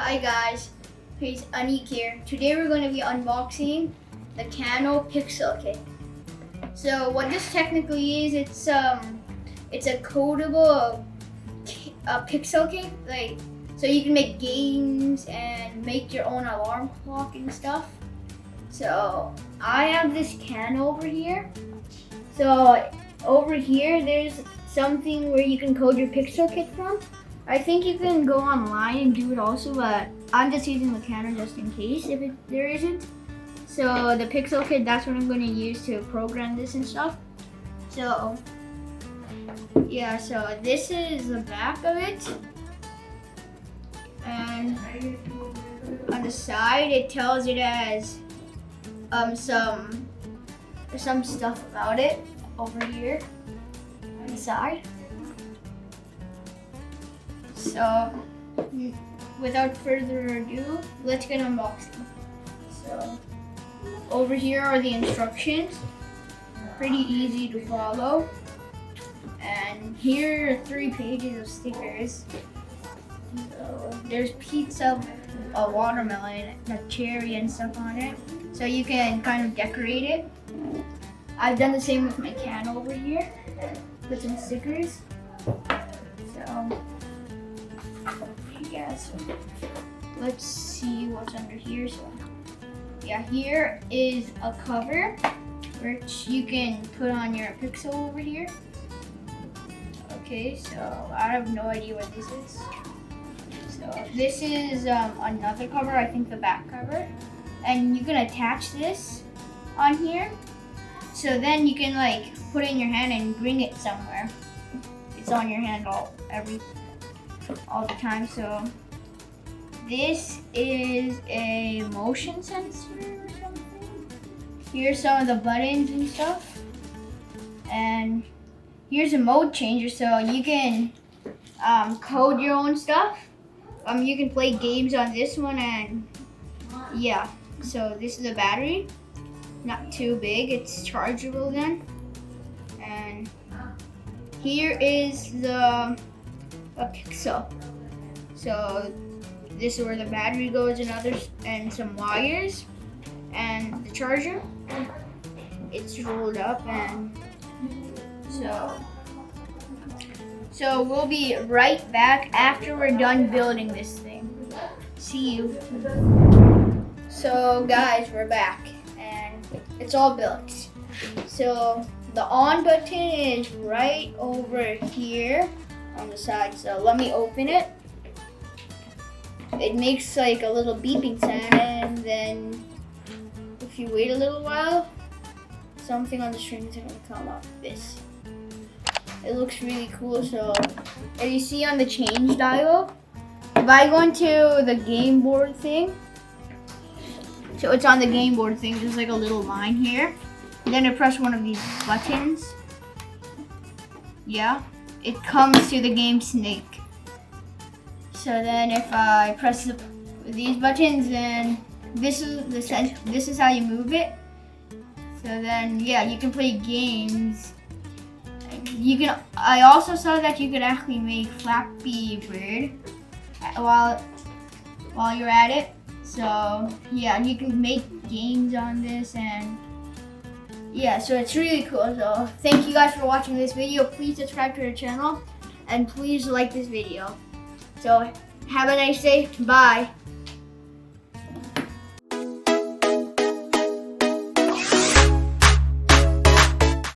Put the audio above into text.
Hi guys, it's Aniq here. Today we're going to be unboxing the Kano Pixel Kit. So what this technically is, it's a codable pixel kit, so you can make games and make your own alarm clock and stuff. So I have this Kano over here. So over here there's something where you can code your pixel kit from. I think you can go online and do it also, but I'm just using the Kano just in case if there isn't. So the pixel kit, that's what I'm going to use to program this and stuff. So yeah, so this is the back of it, and on the side it tells it as some stuff about it over here on the side. So without further ado, let's get unboxing. So over here are the instructions, pretty easy to follow. And here are 3 pages of stickers. So there's pizza, a watermelon, a cherry and stuff on it. So you can kind of decorate it. I've done the same with my Kano over here. Put some stickers. So yeah, so let's see what's under here. So yeah, here is a cover which you can put on your pixel over here. Okay, so I have no idea what this is. So this is another cover, I think the back cover. And you can attach this on here. So then you can put it in your hand and bring it somewhere. It's on your hand all the time. So this is a motion sensor or something. Here's some of the buttons and stuff. And here's a mode changer, so you can code your own stuff. You can play games on this one, and yeah. So this is a battery, not too big. It's chargeable then. And here is a pixel. So this is where the battery goes and some wires and the charger. It's rolled up, and so we'll be right back after we're done building this thing. See you. So guys, we're back and it's all built. So the on button is right over here on the side. So let me open it. It makes a little beeping sound, and then if you wait a little while, something on the strings are gonna come up. This. It looks really cool. So if you see on the change dial, if I go into the game board thing, so it's on the game board thing, there's a little line here. And then I press one of these buttons. Yeah, it comes to the game snake. So then if I press these buttons, then this is how you move it. So then yeah, you can play games. I also saw that you could actually make Flappy Bird while you're at it. So yeah, you can make games on this, and yeah, so it's really cool. So thank you guys for watching this video. Please subscribe to our channel and please like this video. So have a nice day. Bye.